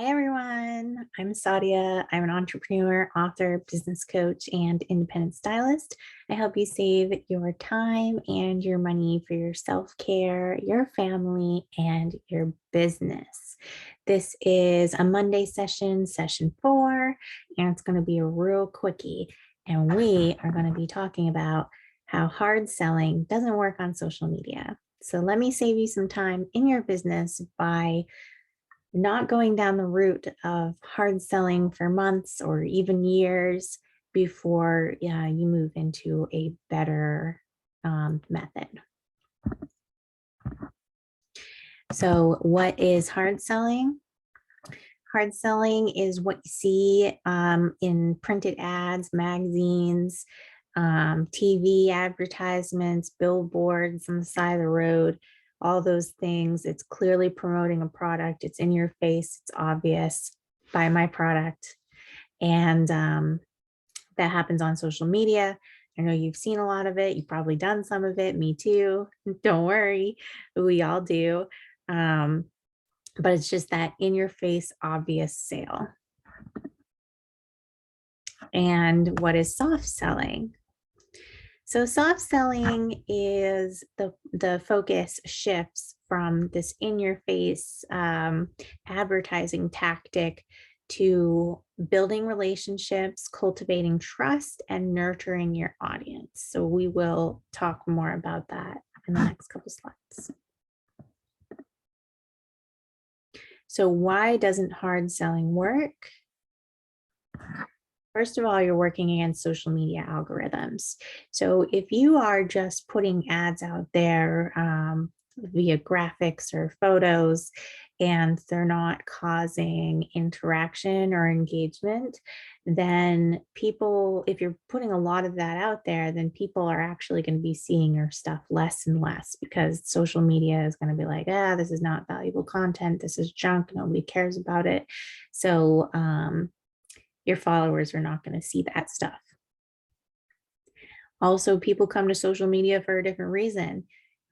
Hi, everyone. I'm Sadia. I'm an entrepreneur, author, business coach, and independent stylist. I help you save your time and your money for your self-care, your family, and your business. This is a Monday session, session 4, and it's going to be a real quickie. And we are going to be talking about how hard selling doesn't work on social media. So let me save you some time in your business by not going down the route of hard selling for months or even years before you move into a better method. So what is hard selling? Hard selling is what you see in printed ads, magazines, TV advertisements, billboards on the side of the road, all those things. It's clearly promoting a product. It's in your face. It's obvious. Buy my product. And that happens on social media. I know you've seen a lot of it. You've probably done some of it. Me too. Don't worry. We all do. But it's just that in your face, obvious sale. And what is soft selling? So soft selling is the focus shifts from this in your face advertising tactic to building relationships, cultivating trust, and nurturing your audience. So we will talk more about that in the next couple slides. So why doesn't hard selling work? First of all, you're working against social media algorithms. So if you are just putting ads out there via graphics or photos, and they're not causing interaction or engagement, then people, if you're putting a lot of that out there, then people are actually going to be seeing your stuff less and less, because social media is going to be like, this is not valuable content. This is junk. Nobody cares about it. So, your followers are not going to see that stuff. Also, people come to social media for a different reason.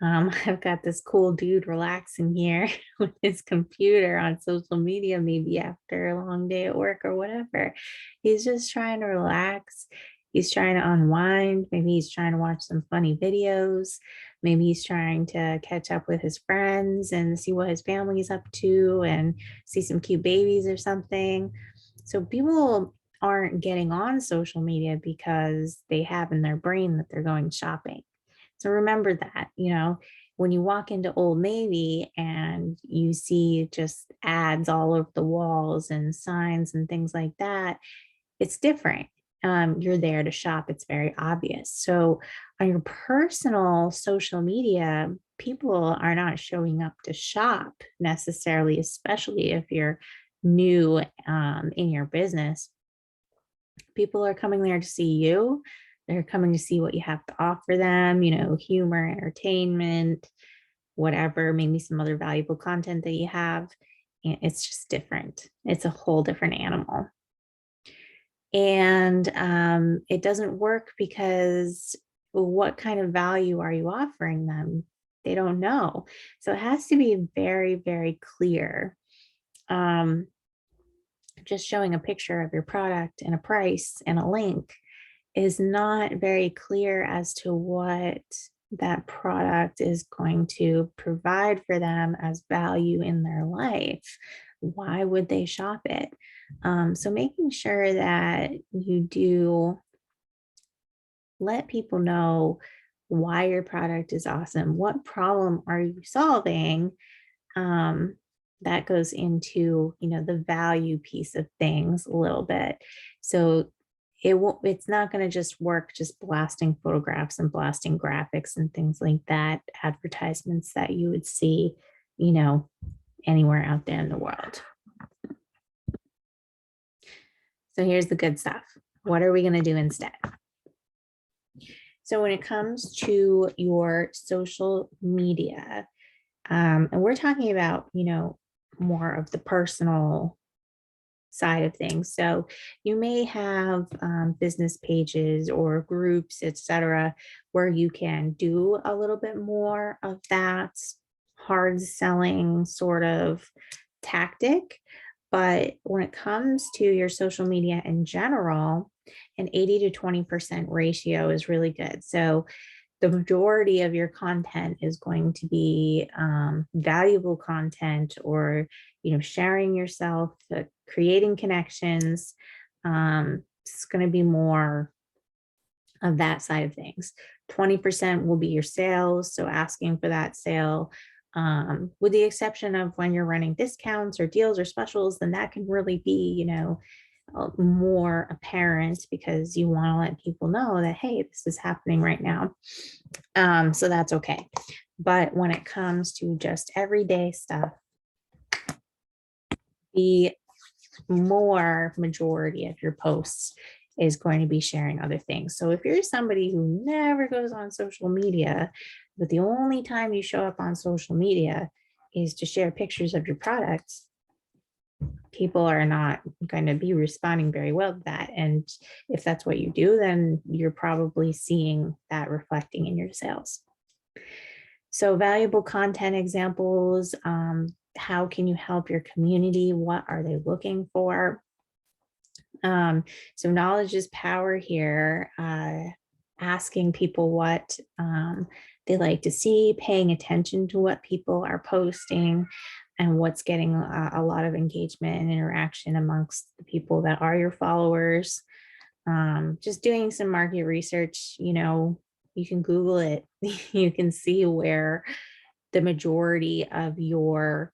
I've got this cool dude relaxing here with his computer on social media, maybe after a long day at work or whatever. He's just trying to relax. He's trying to unwind. Maybe he's trying to watch some funny videos. Maybe he's trying to catch up with his friends and see what his family's up to and see some cute babies or something. So people aren't getting on social media because they have in their brain that they're going shopping. So remember that, when you walk into Old Navy and you see just ads all over the walls and signs and things like that, it's different. You're there to shop. It's very obvious. So on your personal social media, people are not showing up to shop necessarily, especially if you're new in your business. People are coming there to see you. They're coming to see what you have to offer them, humor, entertainment, whatever, maybe some other valuable content that you have. It's just different. It's a whole different animal. And it doesn't work because what kind of value are you offering them? They don't know. So it has to be very, very clear. Just showing a picture of your product and a price and a link is not very clear as to what that product is going to provide for them as value in their life. Why would they shop it? So making sure that you do let people know why your product is awesome. What problem are you solving? That goes into, the value piece of things a little bit. So it's not going to just work just blasting photographs and blasting graphics and things like that, advertisements that you would see, anywhere out there in the world. So here's the good stuff. What are we going to do instead? So when it comes to your social media, and we're talking about, more of the personal side of things. So you may have business pages or groups, etc., where you can do a little bit more of that hard selling sort of tactic. But when it comes to your social media in general, an 80 to 20% ratio is really good. So the majority of your content is going to be valuable content, or sharing yourself, creating connections. It's going to be more of that side of things. 20% will be your sales, so asking for that sale. With the exception of when you're running discounts or deals or specials, then that can really be, more apparent, because you want to let people know that, hey, this is happening right now. So that's okay. But when it comes to just everyday stuff, the more majority of your posts is going to be sharing other things. So if you're somebody who never goes on social media, but the only time you show up on social media is to share pictures of your products, people are not going to be responding very well to that. And if that's what you do, then you're probably seeing that reflecting in your sales. So valuable content examples, how can you help your community? What are they looking for? So knowledge is power here. Asking people what they like to see, paying attention to what people are posting, and what's getting a lot of engagement and interaction amongst the people that are your followers. Just doing some market research, you can Google it. You can see where the majority of your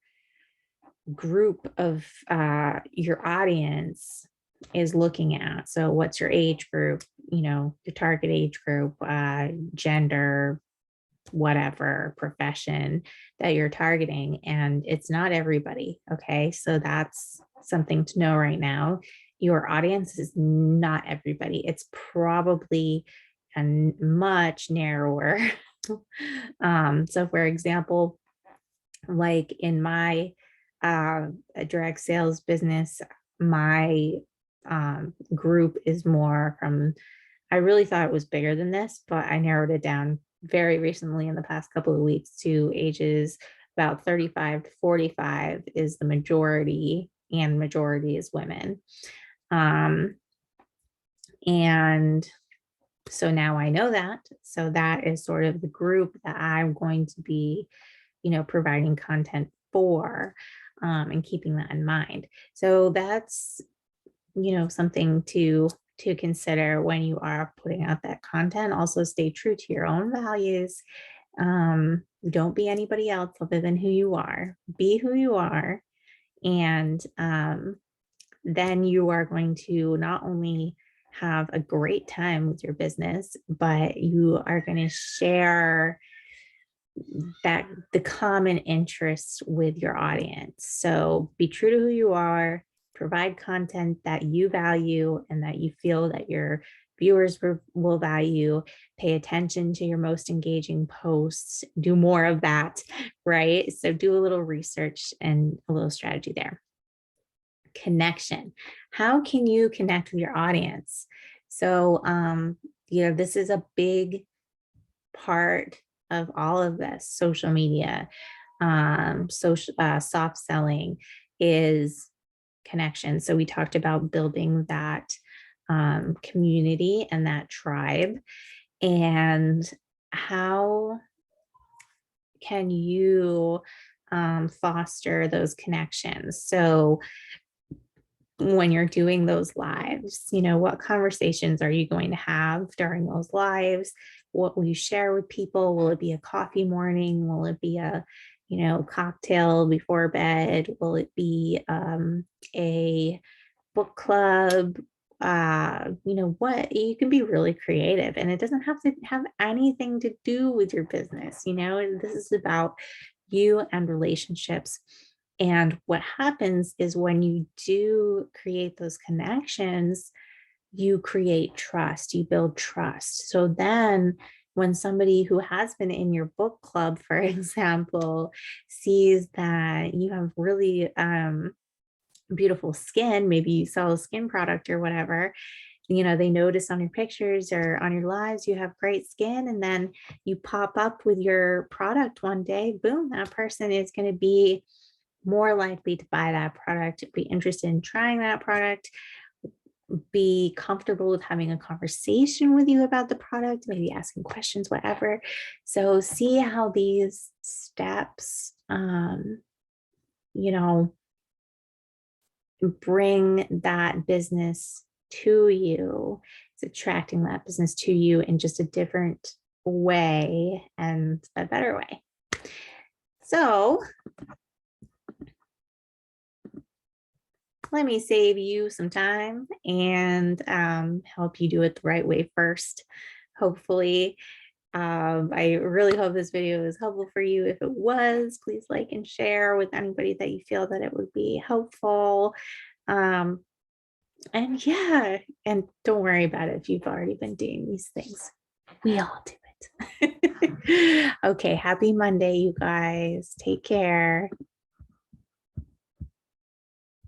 group of your audience is looking at. So what's your age group, your target age group, gender, whatever profession that you're targeting. And it's not everybody. Okay. So that's something to know right now. Your audience is not everybody. It's probably a much narrower. So for example, like in my direct sales business, my group is more from, I really thought it was bigger than this, but I narrowed it down very recently in the past couple of weeks to ages about 35 to 45 is the majority, and majority is women. And so now I know that. So that is sort of the group that I'm going to be, providing content for, and keeping that in mind. So that's, something to consider when you are putting out that content. Also stay true to your own values. Don't be anybody else other than who you are. Be who you are. And then you are going to not only have a great time with your business, but you are going to share that the common interests with your audience. So be true to who you are, provide content that you value and that you feel that your viewers will value, pay attention to your most engaging posts, do more of that, right? So do a little research and a little strategy there. Connection. How can you connect with your audience? So, this is a big part of all of this. Social media, soft selling is connection. So we talked about building that community and that tribe. And how can you foster those connections? So when you're doing those lives, what conversations are you going to have during those lives? What will you share with people? Will it be a coffee morning? Will it be a, cocktail before bed? Will it be a book club? What, you can be really creative, and it doesn't have to have anything to do with your business. This is about you and relationships. And what happens is when you do create those connections, you create trust, you build trust. So then when somebody who has been in your book club, for example, sees that you have really beautiful skin, maybe you sell a skin product or whatever, they notice on your pictures or on your lives, you have great skin, and then you pop up with your product one day, boom, that person is going to be more likely to buy that product, be interested in trying that product, be comfortable with having a conversation with you about the product, maybe asking questions, whatever. So see how these steps, you know, bring that business to you. It's attracting that business to you in just a different way and a better way. So let me save you some time and help you do it the right way first. Hopefully, I really hope this video is helpful for you. If it was, please like and share with anybody that you feel that it would be helpful. And yeah, and don't worry about it if you've already been doing these things. We all do it. Okay, happy Monday, you guys. Take care.